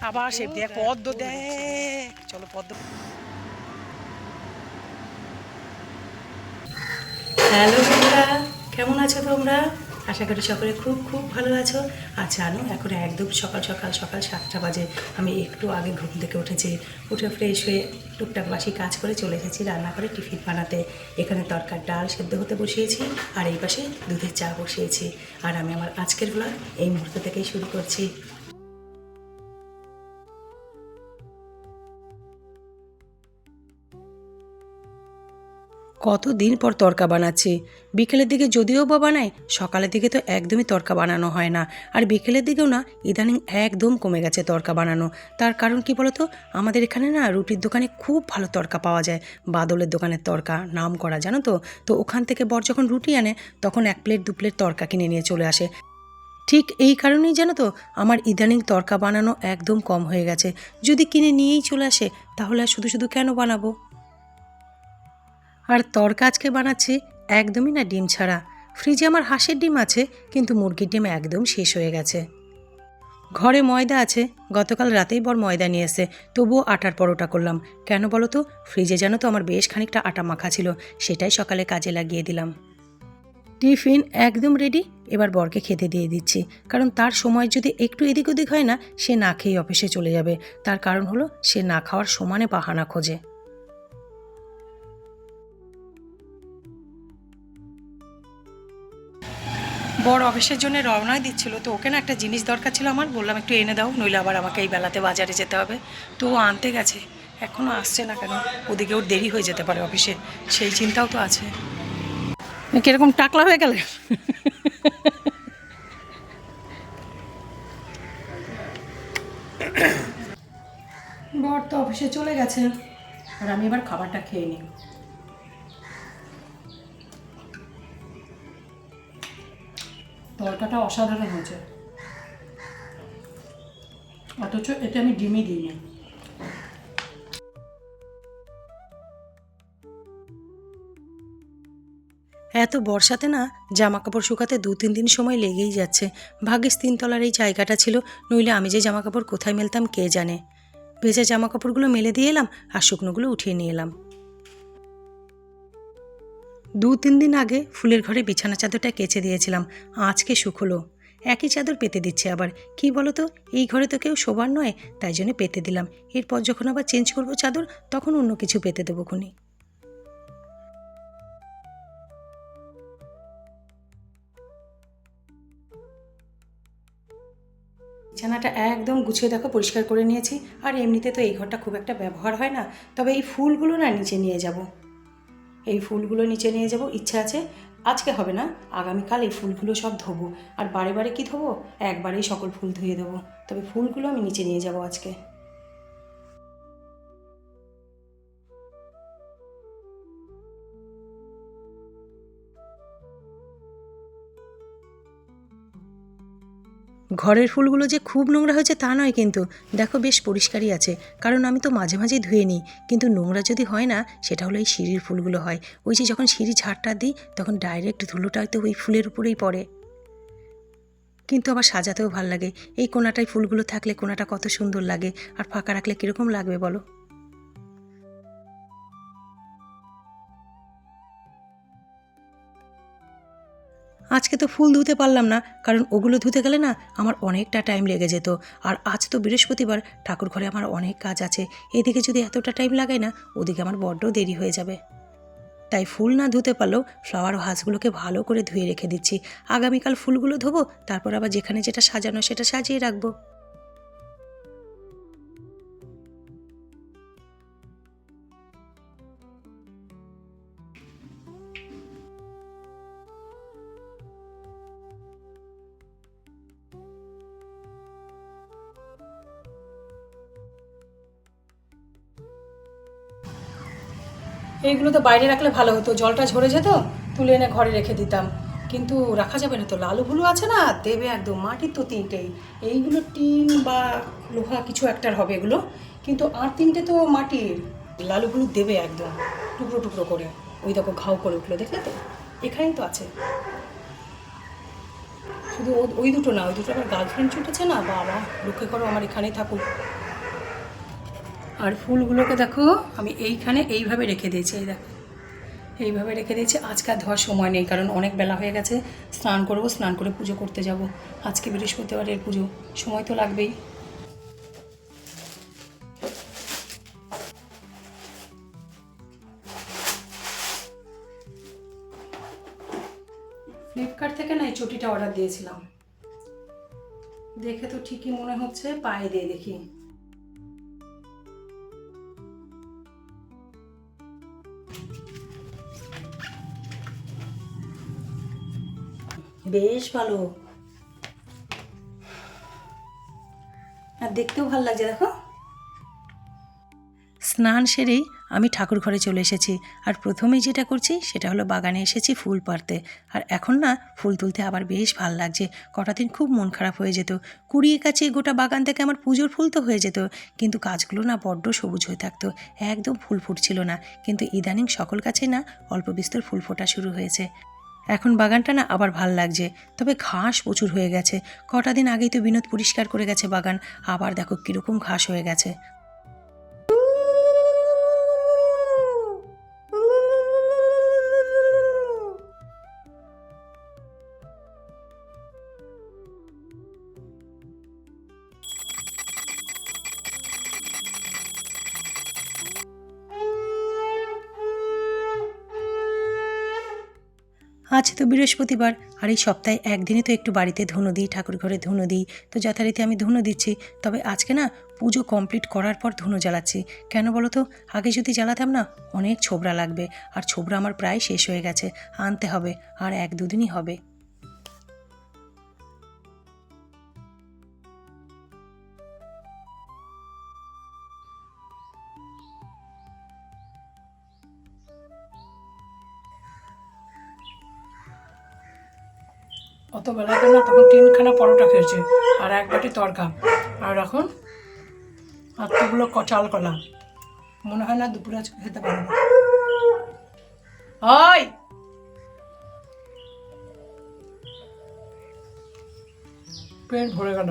আবার শেপ দেখ, পদ্ম দেখ, চলো পদ্ম। হ্যালো বন্ধুরা, কেমন আছো তোমরা? আশা করি সকলে খুব খুব ভালো আছো। আর জানো, এখন একদম সকাল সকাল 7টা বাজে। আমি একটু আগে ঘুম থেকে উঠেছি, উঠে ফ্রেশ হয়ে টুকটাক বাসি কাজ করে চলে এসেছি রান্না করে টিফিন বানাতে। এখানে তরকার ডাল সেদ্ধ হতে বসিয়েছি, আর এই পাশে দুধের চা বসিয়েছি। আর আমি আমার আজকের ব্লগ এই মুহূর্ত থেকেই শুরু করছি। কতদিন পর তড়কা বানাচ্ছি। বিকেলের দিকে যদিও বা বানাই, সকালের দিকে তো একদমই তড়কা বানানো হয় না। আর বিকেলের দিকেও না, ইদানিং একদম কমে গেছে তড়কা বানানো। তার কারণ কি বলতো, আমাদের এখানে না রুটির দোকানে খুব ভালো তড়কা পাওয়া যায়। বাদলের দোকানের তড়কা নাম করা, জানো তো। তো ওখান থেকে বর যখন রুটি আনে, তখন 1 প্লেট 2 প্লেট তড়কা কিনে নিয়ে চলে আসে। ঠিক এই কারণেই জানো তো, আমার ইদানিং তড়কা বানানো একদম কম হয়ে গেছে। যদি কিনে নিয়েই চলে আসে, তাহলে আর শুধু শুধু কেন বানাবো। আর তড়কা আজকে বানাচ্ছি একদমই না ডিম ছাড়া। ফ্রিজে আমার হাঁসের ডিম আছে, কিন্তু মুরগির ডিম একদম শেষ হয়ে গেছে। ঘরে ময়দা আছে, গতকাল রাতেই বর ময়দা নিয়ে এসে, তবুও আটার পরোটা করলাম। কেন বলো তো, ফ্রিজে জানো তো আমার বেশ খানিকটা আটা মাখা ছিল, সেটাই সকালে কাজে লাগিয়ে দিলাম। টিফিন একদম রেডি, এবার বরকে খেতে দিয়ে দিচ্ছি। কারণ তার সময় যদি একটু এদিক ওদিক হয় না, সে না খেয়ে অফিসে চলে যাবে। তার কারণ হলো, সে না খাওয়ার সমানে বাহানা খোঁজে। বড় অফিসের জন্য রওনায় দিচ্ছিল, তো ওকে না একটা জিনিস দরকার ছিল আমার, বললাম একটু এনে দাও, নইলে আবার আমাকে এই বেলাতে বাজারে যেতে হবে। তো ও আনতে গেছে, এখনও আসছে না কেন? ওদিকে ওর দেরি হয়ে যেতে পারে অফিসে, সেই চিন্তাও তো আছে। কিরকম টাকলা হয়ে গেলে। বর তো অফিসে চলে গেছে, আর আমি এবার খাবারটা খেয়ে নিই। তরকাটা অসাধারণ হয়েছে, অথচ এতে আমি ডিমই দিইনি। এত বর্ষাতে না, জামা কাপড় শুকাতে 2-3 দিন সময় লেগেই যাচ্ছে। ভাগ্যিস 3 তলার এই জায়গাটা ছিল, নইলে আমি যে জামা কাপড় কোথায় মেলতাম কে জানে। ভেজা জামা কাপড়গুলো মেলে দিয়ে এলাম, আর শুকনোগুলো উঠিয়ে নিয়ে এলাম। 2-3 দিন আগে ফুলের ঘরে বিছানা চাদরটা কেচে দিয়েছিলাম, আজকে শুকলো। একই চাদর পেতে দিচ্ছে আবার। কি বলো তো, এই ঘরে তো কেউ শোবার নয়, তাই জন্য পেতে দিলাম। এরপর যখন আবার চেঞ্জ করবো চাদর, তখন অন্য কিছু পেতে দেবো খুনি। বিছানাটা একদম গুছিয়ে দেখো পরিষ্কার করে নিয়েছি। আর এমনিতে তো এই ঘরটা খুব একটা ব্যবহার হয় না, তবে এই ফুলগুলো না নিচে নিয়ে যাব। এই ফুলগুলো নিচে নিয়ে যাব, ইচ্ছা আছে। আজকে হবে না, আগামীকাল এই ফুলগুলো সব ধোবো। আর বারে বারে কি ধোবো, একবারেই সকল ফুল ধুয়ে দেবো। তবে ফুলগুলো আমি নিচে নিয়ে যাব আজকে। ঘরের ফুলগুলো যে খুব নোংরা হয়েছে তা নয় কিন্তু, দেখো বেশ পরিষ্কারই আছে। কারণ আমি তো মাঝে মাঝেই ধুয়ে নিই। কিন্তু নোংরা যদি হয় না, সেটা হলো এই সিঁড়ির ফুলগুলো হয়। ওই যে যখন সিঁড়ি ঝাড়টা দিই, তখন ডাইরেক্ট ধুলোটা তো ওই ফুলের উপরেই পড়ে। কিন্তু আবার সাজাতেও ভাল লাগে। এই কোনাটায় ফুলগুলো থাকলে কোনাটা কত সুন্দর লাগে, আর ফাঁকা রাখলে কীরকম লাগবে বলো। আজকে তো ফুল ধুতে পারলাম না, কারণ ওগুলো ধুতে গেলে না আমার অনেকটা টাইম লেগে যেত। আর আজ তো বৃহস্পতিবার, ঠাকুর ঘরে আমার অনেক কাজ আছে। এদিকে যদি এতটা টাইম লাগাই না, ওদিকে আমার বড্ড দেরি হয়ে যাবে। তাই ফুল না ধুতে পারলেও ফ্লাওয়ার ভাসগুলোকে ভালো করে ধুয়ে রেখে দিচ্ছি। আগামীকাল ফুলগুলো ধোবো, তারপর আবার যেখানে যেটা সাজানো সেটা সাজিয়ে রাখবো। এইগুলো তো বাইরে রাখলে ভালো হতো, জলটা ঝরে যেত, তুলে এনে ঘরে রেখে দিতাম। কিন্তু রাখা যাবে না তো, লালুগুলো আছে না, দেবে একদম। মাটির তো 3টেই, এইগুলো টিন বা লোহা কিছু একটার হবে এগুলো, কিন্তু আর 3টে তো মাটির। লালুগুলো দেবে একদম টুকরো টুকরো করে। ওই দেখো ঘাও করে উঠলো, দেখলে তো, এখানেই তো আছে। শুধু ওই দুটো না, ওই দুটো আমার গার্লফ্রেন্ড ছুটেছে না, বাবা লক্ষ্য করো আমার এখানেই থাকুক। আর ফুলগুলোকে দেখো আমি এইখানে এইভাবে রেখে দিয়েছি, এই দেখো এইভাবে রেখে দিয়েছি। আজকে আর ধোয়ার সময় নেই, কারণ অনেক বেলা হয়ে গেছে। স্নান করবো, স্নান করে পুজো করতে যাব। আজকে বৃহস্পতিবারের পুজো, সময় তো লাগবেই। ফ্লিপকার্ট থেকে না এই চটিটা অর্ডার দিয়েছিলাম, দেখে তো ঠিকই মনে হচ্ছে, পায়ে দিয়ে দেখি। বেশ ভালো, আর দেখতেও ভালো লাগছে দেখো। স্নান সেরেই আমি ঠাকুর ঘরে চলে এসেছি, আর প্রথমেই যেটা করছি সেটা হলো বাগানে এসেছি ফুল পাড়তে। আর এখন না ফুল তুলতে আবার বেশ ভাল লাগছে। কটা দিন খুব মন খারাপ হয়ে যেত, কুড়িয়ে কাছে গোটা বাগান থেকে আমার পুজোর ফুল তো হয়ে যেত, কিন্তু গাছগুলো না বড্ড সবুজ হয়ে থাকতো, একদম ফুল ফুটছিল না। কিন্তু ইদানিং সকল গাছেই না অল্প বিস্তর ফুল ফোটা শুরু হয়েছে। এখন বাগানটা না আবার ভাল লাগছে, তবে ঘাস প্রচুর হয়ে গেছে। কটা দিন আগেই তো বিনোদ পরিষ্কার করে গেছে বাগান, আবার দেখো কীরকম ঘাস হয়ে গেছে। আজ তো বৃহস্পতিবার, আর এই সপ্তাহে একদিনই তো একটু বাড়িতে ধুনো দিই, ঠাকুর ঘরে ধুনো দিই, তো যথারীতি আমি ধুনো দিচ্ছি। তবে আজকে না পুজো কমপ্লিট করার পর ধুনো জ্বালাচ্ছি। কেন বলো তো, আগে যদি জ্বালাতাম না অনেক ছোবড়া লাগবে, আর ছোবড়া আমার প্রায় শেষ হয়ে গেছে, আনতে হবে, আর 1-2 দিনই হবে। অত বেলাতে না তখন 3খানা পরোটা খেয়েছে, আর 1 বাটি তরকা, আর এখন আত্মগুলো চাল কলা। মনে হয় না দুপুরে আজকে খেতে পারবো। হয় পেট ভরে গেল,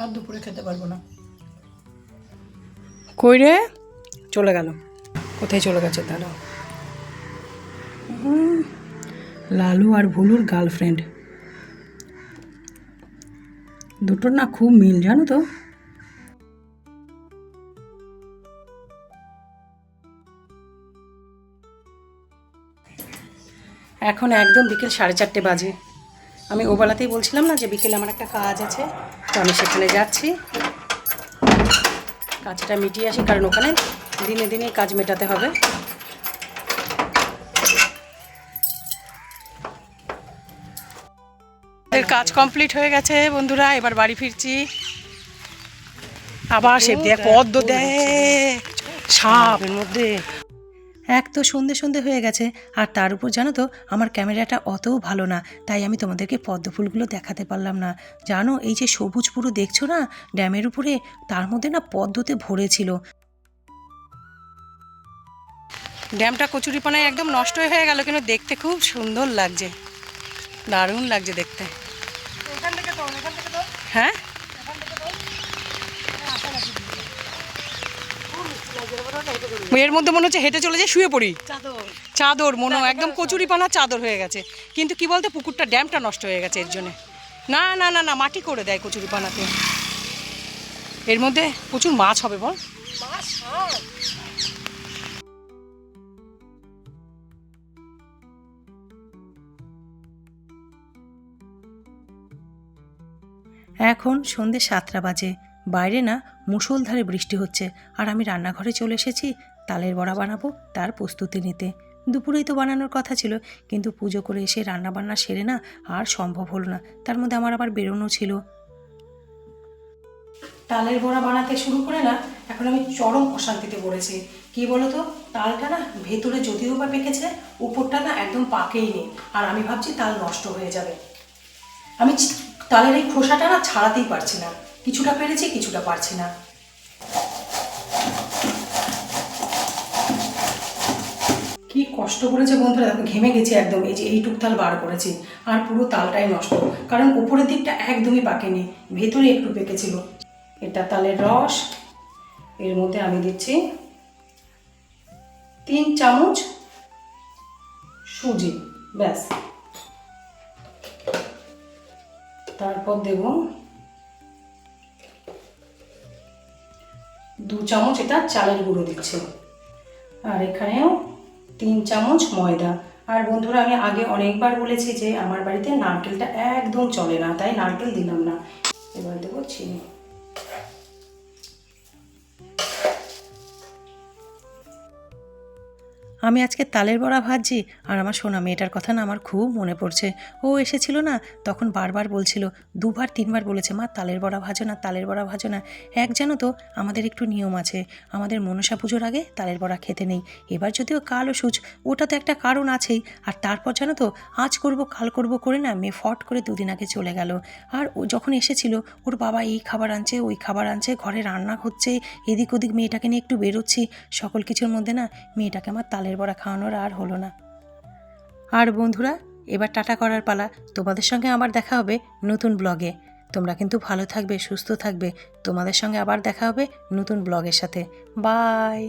আর দুপুরে খেতে পারবো না। কই রে, চলে গেল, কোথায় চলে গেছে তারা? লালু আর ভুলুর গার্লফ্রেন্ড, দুটোর না খুব মিল, জানো তো। এখন একদম বিকেল 4:30 বাজে। আমি ওবেলাতেই বলছিলাম না যে বিকেলে আমার একটা কাজ আছে, তো আমি সেখানে যাচ্ছি, কাজটা মিটিয়ে আসি, কারণ ওখানে দিনে দিনে কাজ মেটাতে হবে। কাজ কমপ্লিট হয়ে গেছে বন্ধুরা, এবার বাড়ি ফিরছি। আবার সে দেখ পদ্ম দেখ সাপের মধ্যে। এক তো সন্ধে সন্ধে হয়ে গেছে, আর তার উপর জানো তো আমার ক্যামেরাটা অতও ভালো না, তাই আমি তোমাদেরকে পদ্ম ফুলগুলো দেখাতে পারলাম না। জানো এই যে সবুজ পুরো দেখছো না ড্যামের উপরে, তার মধ্যে না পদ্মতে ভরেছিল। ড্যামটা কচুরিপানায় একদম নষ্ট হয়ে গেল, কিন্তু দেখতে খুব সুন্দর লাগছে, দারুণ লাগছে দেখতে। হ্যাঁ এর মধ্যে মনে হচ্ছে হেঁটে চলে যায়, শুয়ে পড়ি। চাদর মনে হয় একদম কচুরিপানা চাদর হয়ে গেছে, কিন্তু কি বলতে পুকুরটা ড্যামটা নষ্ট হয়ে গেছে এর জন্য। না না না না, মাটি করে দেয় কচুরিপানাতে, এর মধ্যে প্রচুর মাছ হবে বল। এখন সন্ধে 7টা বাজে, বাইরে না মুষলধারে বৃষ্টি হচ্ছে, আর আমি রান্নাঘরে চলে এসেছি তালের বড়া বানাবো তার প্রস্তুতি নিতে। দুপুরেই তো বানানোর কথা ছিল, কিন্তু পুজো করে এসে রান্নাবান্না সেরে না আর সম্ভব হলো না, তার মধ্যে আমার আবার বেরোনো ছিল। তালের বড়া বানাতে শুরু করে না এখন আমি চরম অশান্তিতে পড়েছি। কি বলো তো, তালটা না ভেতরে যদিও বা পেকেছে, উপরটা না একদম পাকেই নেই, আর আমি ভাবছি তাল নষ্ট হয়ে যাবে। আমি তালের এই খোসাটা না ছাড়াতেই পারছি না, কিছুটা পেরেছি কিছুটা পারছি না। কি কি কষ্ট করেছে বন্ধুরা, দেখো ঘেমে গেছি একদম। এই যে এইটুক তাল বার করেছি, আর পুরো তালটাই নষ্ট, কারণ উপরের দিকটা একদমই পাকেনি, ভেতরে একটু পেকেছিল। এটা তালের রস, এর মধ্যে আমি দিচ্ছি 3 চামচ সুজি, ব্যাস। তারপর দেব 2 চামচ এটা চালের গুঁড়ো দিচ্ছি, আর এখানেও 3 চামচ ময়দা। আর বন্ধুরা, আমি আগে অনেকবার বলেছি যে আমার বাড়িতে নারকেলটা একদম চলে না, তাই নারকেল দিলাম না। এবার দেবো চিনি। আমি আজকে তালের বড়া ভাজছি, আর আমার সোনা মেয়েটার কথা না আমার খুব মনে পড়ছে। ও এসেছিল না, তখন বারবার বলছিল, 2-3বার বলেছে, মা তালের বড়া ভাজো না, তালের বড়া ভাজো না। জানো তো আমাদের একটু নিয়ম আছে, আমাদের মনসা পুজোর আগে তালের বড়া খেতে নেই। এবার যদিও কাল ও সুচ, ওটা তো একটা কারণ আছেই। আর তারপর জানো তো, আজ করব কাল করব করে না মেয়ে ফট করে 2 দিন আগে চলে গেল। আর ও যখন এসেছিল, ওর বাবা এই খাবার আনছে, ওই খাবার আনছে, ঘরে রান্না হচ্ছে, এদিক ওদিক মেয়েটাকে নিয়ে একটু বেরোচ্ছি, সকল কিছুর মধ্যে না মেয়েটাকে আমার তালের বড়া খাওয়ানোর আর হলো না। আর বন্ধুরা, এবার টাটা করার পালা। তোমাদের সঙ্গে আবার দেখা হবে নতুন ব্লগে। তোমরা কিন্তু ভালো থাকবে, সুস্থ থাকবে। তোমাদের সঙ্গে আবার দেখা হবে নতুন ব্লগের সাথে। বাই।